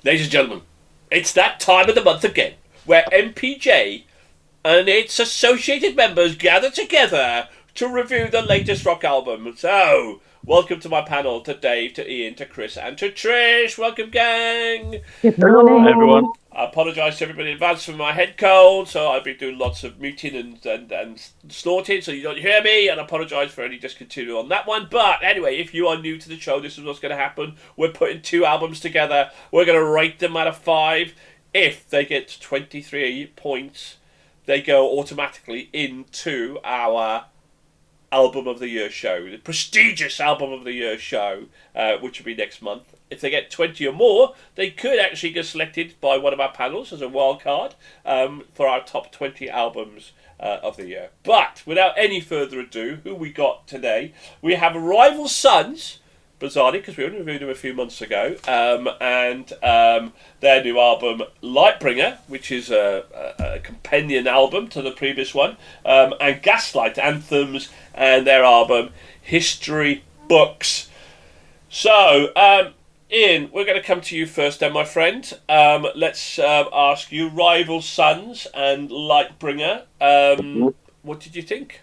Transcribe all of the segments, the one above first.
Ladies and gentlemen, it's that time of the month again where MPJ and its associated members gather together to review the latest rock album. So, welcome to my panel, to Dave, to Ian, to Chris, and to Trish. Welcome, gang. Good morning, everyone. I apologise to everybody in advance for my head cold, so I've been doing lots of muting and snorting, so you don't hear me, and I apologise for any discontinuity on that one. But anyway, if you are new to the show, this is what's going to happen. We're putting two albums together. We're going to rate them out of 5. If they get 23 points, they go automatically into our Album of the Year show, the prestigious Album of the Year show, which will be next month. If they get 20 or more, they could actually get selected by one of our panels as a wild card for our top 20 albums of the year. But without any further ado, who we got today? We have Rival Sons, bizarrely, because we only reviewed them a few months ago, and their new album, Lightbringer, which is a companion album to the previous one, and Gaslight, Anthems, and their album, History Books. So, Ian, we're going to come to you first then, my friend. Let's ask you, Rival Sons and Lightbringer, what did you think?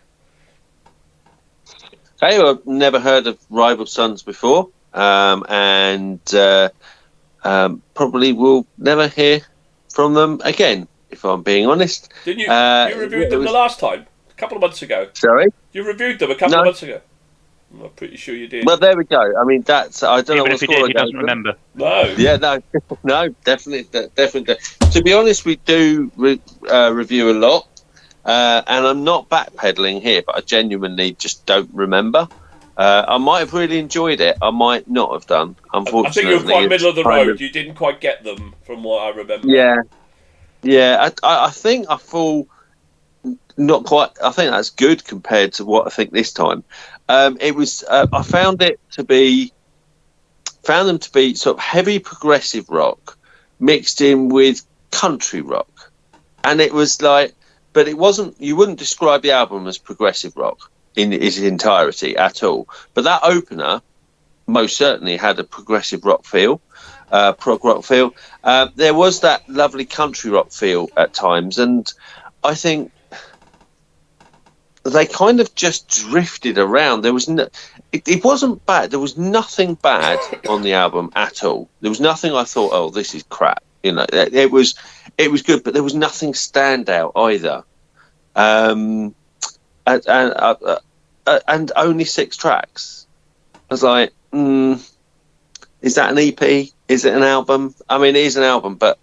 Okay, well, I've never heard of Rival Sons before, and probably will never hear from them again, if I'm being honest. Didn't you? You reviewed them the last time, a couple of months ago. Sorry? You reviewed them a couple of months ago. I'm pretty sure you did. Well, there we go. I mean, that's... I don't know Even what's if he did, he doesn't remember. No. Yeah, no. No, definitely. To be honest, we do review a lot. And I'm not backpedaling here, but I genuinely just don't remember. I might have really enjoyed it. I might not have done, unfortunately. I think you were quite middle of the road. You didn't quite get them, from what I remember. Yeah. I think I fall not quite. I think that's good compared to what I think this time. It was. I found them to be sort of heavy progressive rock mixed in with country rock, and it was like. But it wasn't. You wouldn't describe the album as progressive rock in its entirety at all. But that opener most certainly had a progressive rock feel, prog rock feel. There was that lovely country rock feel at times, and I think they kind of just drifted around. There was it wasn't bad. There was nothing bad on the album at all. There was nothing I thought, oh, this is crap. You know, it was good, but there was nothing standout either. And only 6 tracks. I was like, is that an EP? Is it an album? I mean, it is an album, but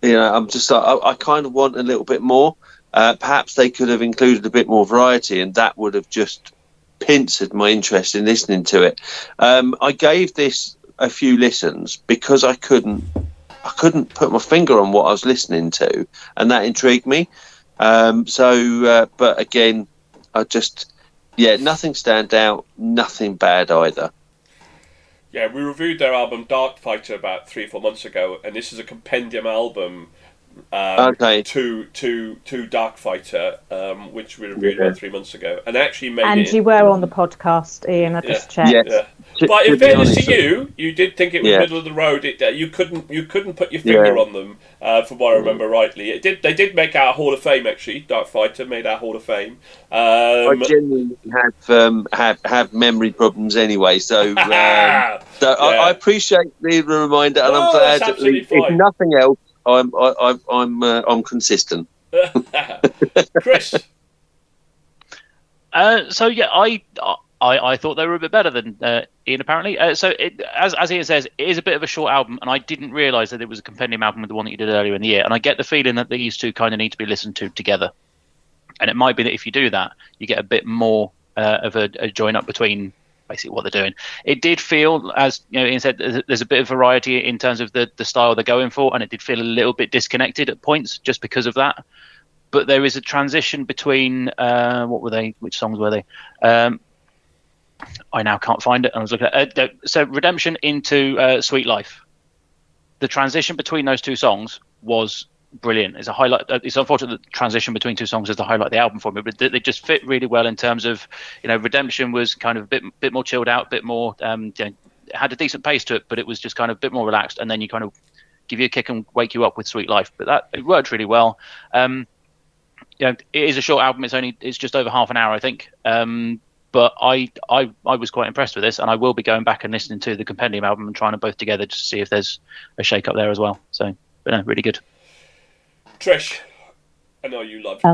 you know, I'm just like, I kind of want a little bit more. Perhaps they could have included a bit more variety, and that would have just pincered my interest in listening to it. I gave this a few listens because I couldn't put my finger on what I was listening to, and that intrigued me. But again, nothing stand out, nothing bad either. Yeah, we reviewed their album Dark Fighter about 3 or 4 months ago, and this is a compendium album to Dark Fighter, which we reviewed about 3 months ago, and actually made and you were on the podcast, Ian. I just checked. Yes. But in fairness to you, you did think it was middle of the road. You couldn't put your finger on them, from what I remember rightly. They did make our Hall of Fame, actually. Dark Fighter made our Hall of Fame. I genuinely have memory problems anyway, so I appreciate the reminder, and I'm glad. If nothing else, I'm consistent. Chris. I thought they were a bit better than Ian, apparently. As Ian says, it is a bit of a short album, and I didn't realise that it was a compendium album with the one that you did earlier in the year. And I get the feeling that these two kind of need to be listened to together. And it might be that if you do that, you get a bit more of a join up between basically what they're doing. It did feel, as you know, Ian said, there's a bit of variety in terms of the style they're going for, and it did feel a little bit disconnected at points just because of that. But there is a transition between which songs were they? I now can't find it. I was looking at so Redemption into Sweet Life. The transition between those two songs was brilliant. It's a highlight. It's unfortunate that the transition between two songs is the highlight of the album for me, but they just fit really well in terms of, you know, Redemption was kind of a bit more chilled out, a bit more, it had a decent pace to it, but it was just kind of a bit more relaxed. And then you kind of give you a kick and wake you up with Sweet Life. But it worked really well. It is a short album. It's just over half an hour, I think. But I was quite impressed with this, and I will be going back and listening to the Compendium album and trying them both together just to see if there's a shake up there as well. So, but no, really good. Trish, I know you loved.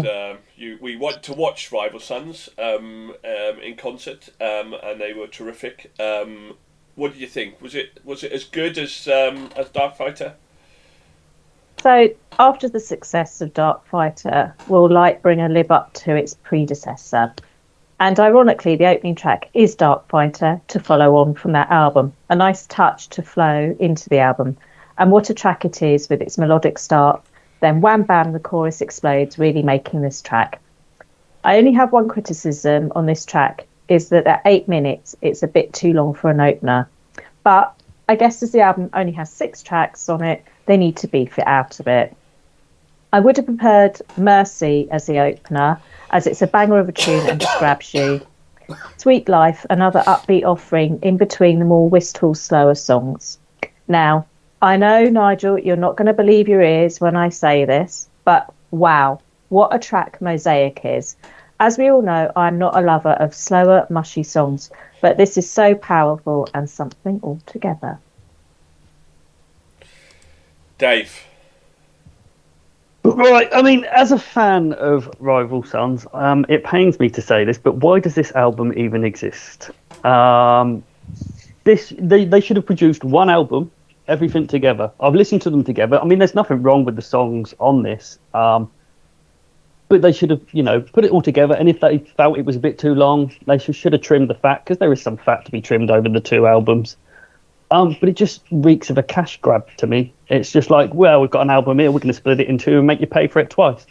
We went to watch Rival Sons in concert, and they were terrific. What did you think? Was it as good as Darkfighter? So, after the success of Darkfighter, will Lightbringer live up to its predecessor? And ironically, the opening track is Darkfighter to follow on from that album. A nice touch to flow into the album. And what a track it is with its melodic start. Then wham bam, the chorus explodes, really making this track. I only have one criticism on this track, is that at 8 minutes, it's a bit too long for an opener. But I guess as the album only has 6 tracks on it, they need to beef it out a bit. I would have preferred Mercy as the opener, as it's a banger of a tune and just grabs you. Sweet Life, another upbeat offering in between the more wistful, slower songs. Now, I know, Nigel, you're not going to believe your ears when I say this, but wow, what a track Mosaic is. As we all know, I'm not a lover of slower, mushy songs, but this is so powerful and something altogether. Dave. Right, I mean, as a fan of Rival Sons, it pains me to say this, but why does this album even exist? They should have produced one album, everything together. I've listened to them together. I mean, there's nothing wrong with the songs on this, but they should have, put it all together. And if they felt it was a bit too long, they should have trimmed the fat, because there is some fat to be trimmed over the 2 albums. But it just reeks of a cash grab to me. It's just like, well, we've got an album here, we're going to split it in 2 and make you pay for it twice.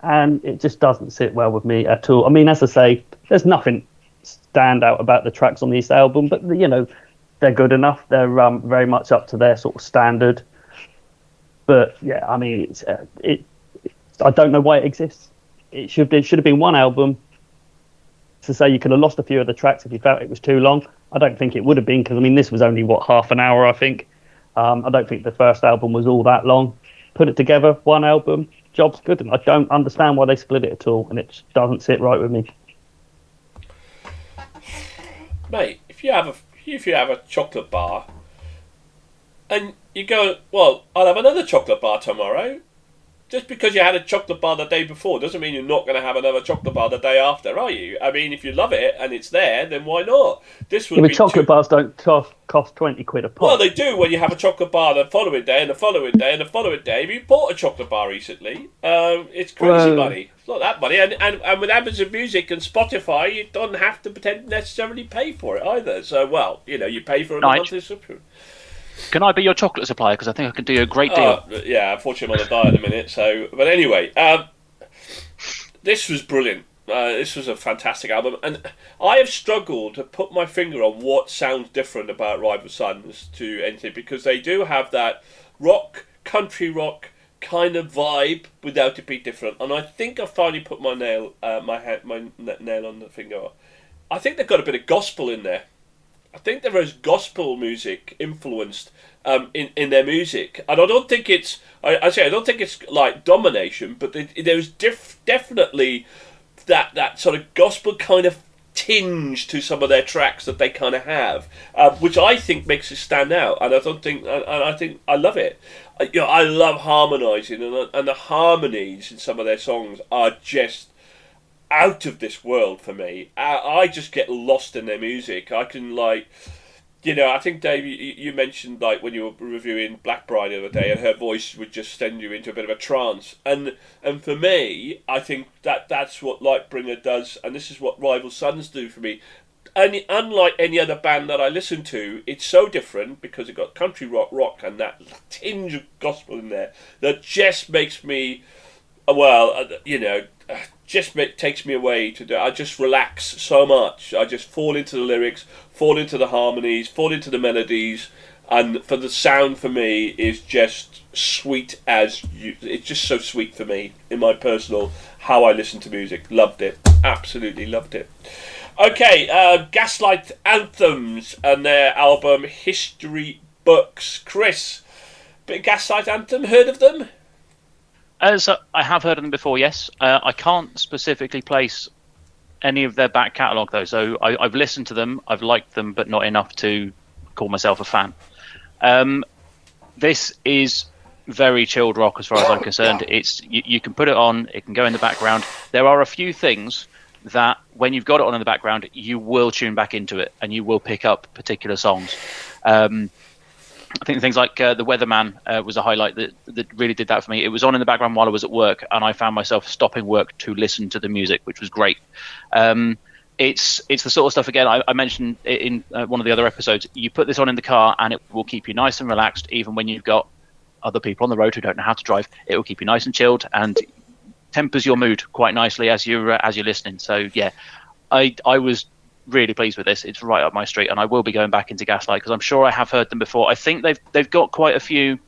And it just doesn't sit well with me at all. I mean, as I say, there's nothing stand out about the tracks on this album, but, they're good enough. They're very much up to their sort of standard. But, yeah, I mean, I don't know why it exists. It should have been one album. To say you could have lost a few of the tracks if you felt it was too long. I don't think it would have been, because, I mean, this was only, half an hour, I think. I don't think the first album was all that long. Put it together, one album, job's good. And I don't understand why they split it at all, and it just doesn't sit right with me. Mate, if you have a chocolate bar, and you go, well, I'll have another chocolate bar tomorrow. Just because you had a chocolate bar the day before doesn't mean you're not going to have another chocolate bar the day after, are you? I mean, if you love it and it's there, then why not? This would be chocolate bars don't cost 20 quid a pop. Well, they do when you have a chocolate bar the following day and the following day and the following day. If you bought a chocolate bar recently, it's crazy money. It's not that money. And with Amazon Music and Spotify, you don't have to necessarily pay for it either. So, well, you pay for a monthly subscription. Can I be your chocolate supplier? Because I think I can do you a great deal. Yeah, unfortunately I'm on a diet at the minute. So, but anyway, this was brilliant. This was a fantastic album, and I have struggled to put my finger on what sounds different about Rival Sons to anything, because they do have that country rock kind of vibe without it being different. And I think I finally put my nail on the finger. I think they've got a bit of gospel in there. I think there is gospel music influenced in their music, and I don't think it's. I don't think it's like domination, but there's definitely that sort of gospel kind of tinge to some of their tracks that they kind of have, which I think makes it stand out. And I think I love it. I love harmonising, and the harmonies in some of their songs are just out of this world for me. I just get lost in their music. I can I think Dave, you mentioned when you were reviewing Blackbringer the other day, and her voice would just send you into a bit of a trance. And for me, I think that's what Lightbringer does, and this is what Rival Sons do for me. And unlike any other band that I listen to, it's so different because it got country rock, and that tinge of gospel in there that just makes me, takes me away to do. I just relax so much. I just fall into the lyrics, fall into the harmonies, fall into the melodies, and for the sound for me is just sweet as you. It's just so sweet for me in my personal how I listen to music. Loved it, absolutely loved it. Okay, Gaslight Anthems and their album History Books. Chris, Bit of Gaslight Anthem, heard of them? So I have heard of them before, yes. I can't specifically place any of their back catalogue, though. So I've listened to them, I've liked them, but not enough to call myself a fan. This is very chilled rock as far as I'm concerned. It's you can put it on, it can go in the background. There are a few things that when you've got it on in the background, you will tune back into it and you will pick up particular songs. I think things like The Weatherman was a highlight that really did that for me. It was on in the background while I was at work, and I found myself stopping work to listen to the music, which was great. It's the sort of stuff, again, I mentioned it in one of the other episodes. You put this on in the car and it will keep you nice and relaxed, even when you've got other people on the road who don't know how to drive. It will keep you nice and chilled and tempers your mood quite nicely as you're listening. So yeah, I was really pleased with this. It's right up my street, and I will be going back into Gaslight because I'm sure I have heard them before. I think they've got quite a few.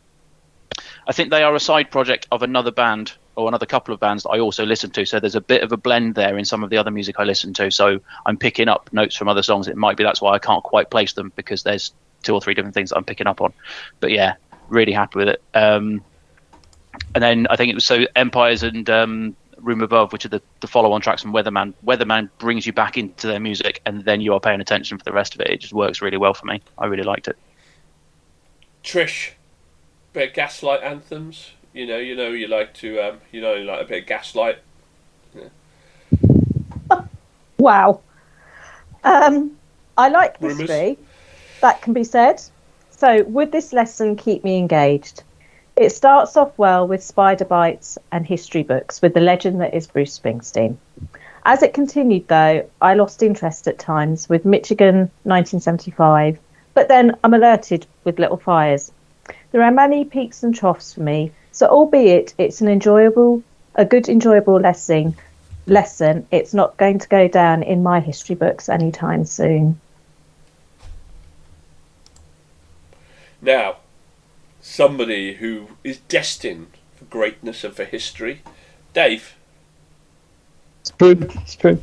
I think they are a side project of another band or another couple of bands that I also listen to. So there's a bit of a blend there in some of the other music I listen to. So I'm picking up notes from other songs. It might be that's why I can't quite place them, because there's 2 or 3 different things that I'm picking up on. But yeah, really happy with it. And then I think it was Empires and Room Above, which are the follow-on tracks from Weatherman. Weatherman brings you back into their music, and then you are paying attention for the rest of it. It just works really well for me. I really liked it. Trish, bit of Gaslight anthems. You like to you like a bit of Gaslight. Yeah. Wow. I like history. That can be said. So would this lesson keep me engaged? It starts off well with spider bites and history books with the legend that is Bruce Springsteen. As it continued, though, I lost interest at times with Michigan 1975, but then I'm alerted with Little Fires. There are many peaks and troughs for me, so albeit it's a good enjoyable lesson, it's not going to go down in my history books anytime soon. Now, somebody who is destined for greatness and for history, Dave. It's true.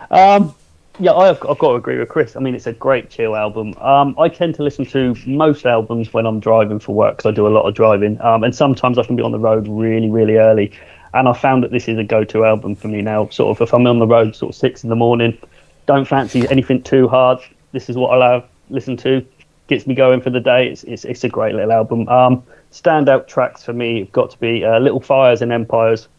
Yeah, I've got to agree with Chris. I mean, it's a great chill album. I tend to listen to most albums when I'm driving for work, because I do a lot of driving. And sometimes I can be on the road really, really early. And I found that this is a go-to album for me now. Sort of if I'm on the road sort of 6 a.m, don't fancy anything too hard, this is what I'll listen to. Gets me going for the day. It's a great little album. Standout tracks for me have got to be Little Fires and Empires.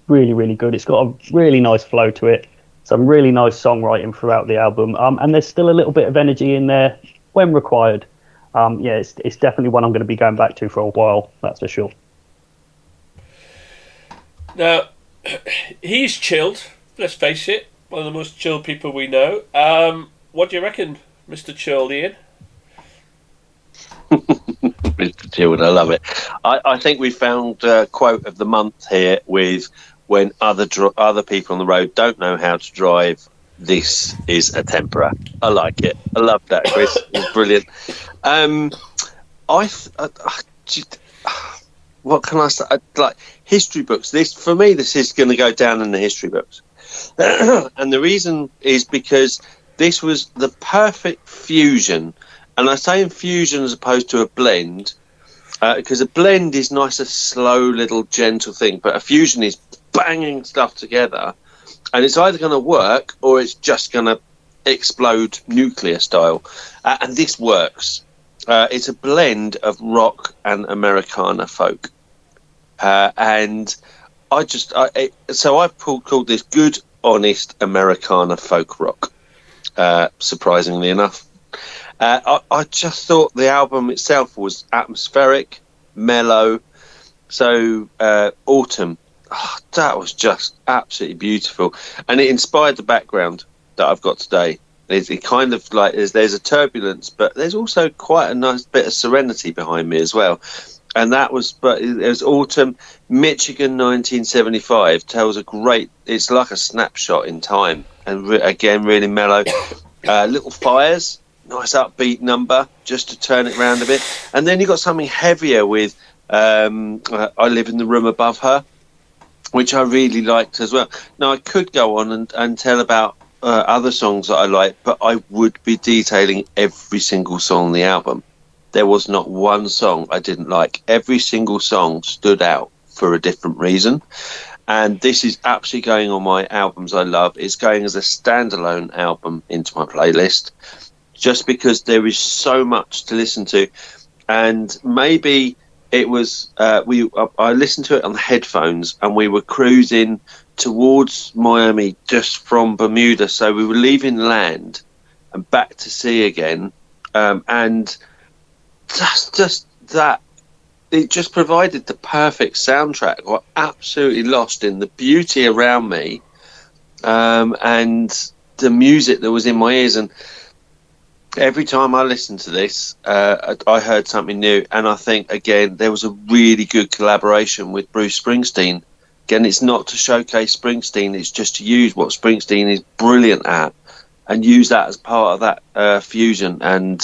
Really, really good. It's got a really nice flow to it. Some really nice songwriting throughout the album. And there's still a little bit of energy in there when required. Yeah, it's definitely one I'm going to be going back to for a while, that's for sure. Now, he's chilled, let's face it. One of the most chilled people we know. What do you reckon, Mr. Chilled, Ian? Mr. Chilled, I love it. I think we found quote of the month here with when other people on the road don't know how to drive. This is a tempera. I like it. I love that, Chris. It's brilliant. What can I say? Like history books. For me, this is going to go down in the history books, and the reason is because this was the perfect fusion. And I say infusion as opposed to a blend, because a blend is nice, a slow, little, gentle thing. But a fusion is banging stuff together, and it's either going to work or it's just going to explode nuclear style. And this works. It's a blend of rock and Americana folk, and so I've called this good, honest Americana folk rock. Surprisingly enough. I just thought the album itself was atmospheric, mellow. So Autumn, that was just absolutely beautiful, and it inspired the background that I've got today. It kind of like there's a turbulence, but there's also quite a nice bit of serenity behind me as well. And it was Autumn. Michigan 1975 tells it's like a snapshot in time, and again really mellow. Little Fires, nice upbeat number just to turn it around a bit, and then you got something heavier with I Live in the Room Above Her, which I really liked as well. Now I could go on and tell about other songs that I like, but I would be detailing every single song on the album. there was not one song I didn't like. Every single song stood out for a different reason. And this is absolutely going on my albums I love. It's going as a standalone album into my playlist, just because there is so much to listen to. And maybe it was I listened to it on the headphones, and we were cruising towards Miami just from Bermuda, so we were leaving land and back to sea again, and just that. It just provided the perfect soundtrack. I got absolutely lost in the beauty around me, and the music that was in my ears. And every time I listened to this, I heard something new. And I think, again, there was a really good collaboration with Bruce Springsteen. Again, it's not to showcase Springsteen, it's just to use what Springsteen is brilliant at and use that as part of that fusion. And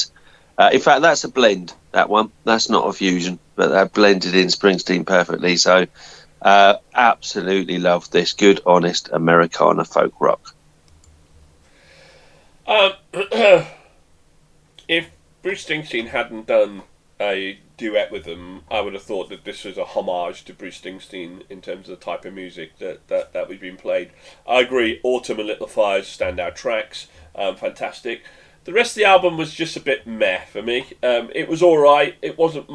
in fact, that's a blend, that one. That's not a fusion, but that blended in Springsteen perfectly. So absolutely love this good, honest Americana folk rock. If Bruce Springsteen hadn't done a duet with them, I would have thought that this was a homage to Bruce Springsteen in terms of the type of music that we've been played. I agree, Autumn and Little Fires, standout tracks, fantastic. The rest of the album was just a bit meh for me. It was alright. It wasn't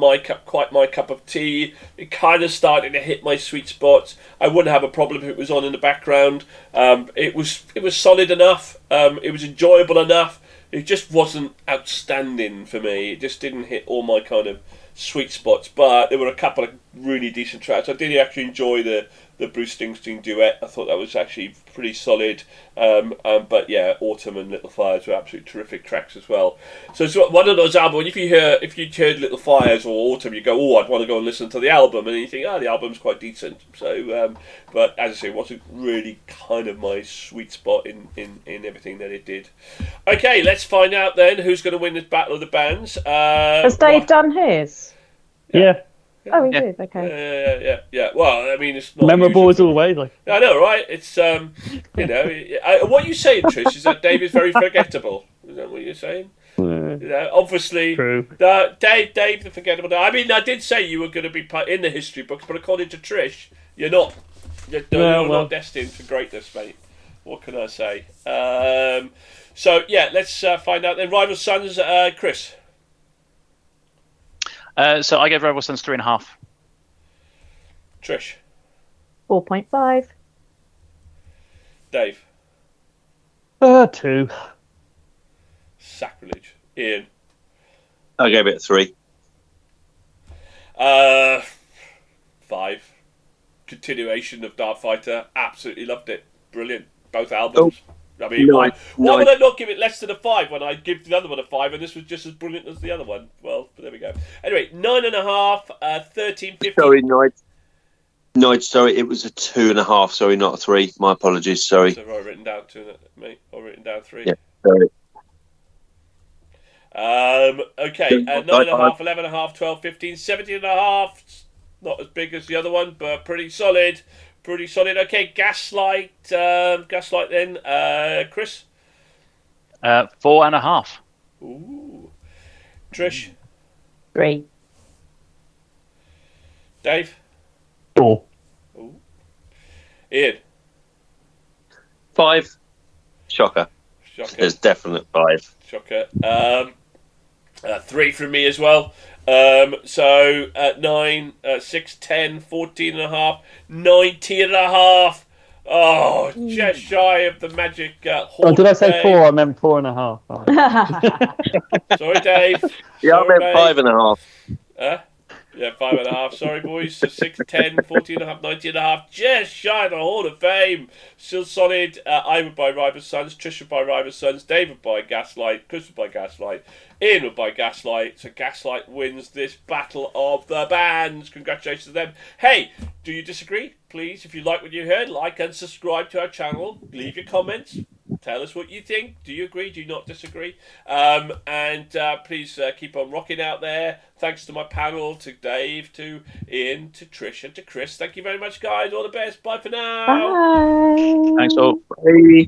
quite my cup of tea. It kind of started to hit my sweet spots. I wouldn't have a problem if it was on in the background. It was solid enough. It was enjoyable enough. It just wasn't outstanding for me. It just didn't hit all my kind of sweet spots. But there were a couple of really decent tracks. I did actually enjoy the Bruce Springsteen duet. I thought that was actually pretty solid. But yeah, Autumn and Little Fires were absolutely terrific tracks as well. So it's one of those albums. If you heard Little Fires or Autumn, you go, oh, I'd want to go and listen to the album, and you think, the album's quite decent. So, but as I say, it wasn't really kind of my sweet spot in everything that it did. Okay, let's find out then who's going to win this Battle of the Bands. Has Dave done his? Yeah. Oh, he did. Okay. Yeah. Well, I mean, it's not Memorable as always. Like. I know, right? It's what you saying, Trish, is that Dave is very forgettable. Is that what you're saying? Obviously, true. Dave, the forgettable. I mean, I did say you were going to be in the history books, but according to Trish, you're not. You're not destined for greatness, mate. What can I say? So yeah, let's find out then. Rival Sons, Chris. So I gave Rival Sons 3.5. Trish. 4.5. Dave. 2. Sacrilege. Ian. I gave it a 3. 5. Continuation of Dark Fighter. Absolutely loved it. Brilliant. Both albums. I mean, why would I not give it less than a 5 when I give the other one a 5 and this was just as brilliant as the other one? Well, there we go. Anyway, 9.5, 13, 15. Sorry, Nigel, sorry, it was a 2.5. Sorry, not a 3. My apologies, sorry. So I've written down 2, mate. I've written down 3. Yeah, sorry. Okay, 9.5, 11.5, 12, 15, 17.5. Not as big as the other one, but pretty solid. Pretty solid. Okay, Gaslight. Gaslight then. Chris? 4.5. Ooh. Trish? 3. Dave? 4. Ooh. Ian? 5. Shocker. There's definite 5. Shocker. 3 from me as well. So 9, 6, 10, 14.5, 19.5. Oh, just shy of the magic. Did I say 4? I meant 4.5. Sorry, Dave. Yeah, I meant 5.5. Yeah, 5.5. Sorry, boys. So 6, 10, 14.5, 19.5. Just shy of the Hall of Fame. Still solid. I would buy Rival Sons. Trish would buy Rival Sons. Dave would buy Gaslight. Chris would buy Gaslight. Ian would buy Gaslight. So Gaslight wins this Battle of the Bands. Congratulations to them. Hey, do you disagree? Please, if you like what you heard, like and subscribe to our channel. Leave your comments. Tell us what you think. Do you agree? Do you not disagree? And please keep on rocking out there. Thanks to my panel, to Dave, to Ian, to Trish, and to Chris. Thank you very much, guys. All the best. Bye for now. Bye. Thanks all. Bye.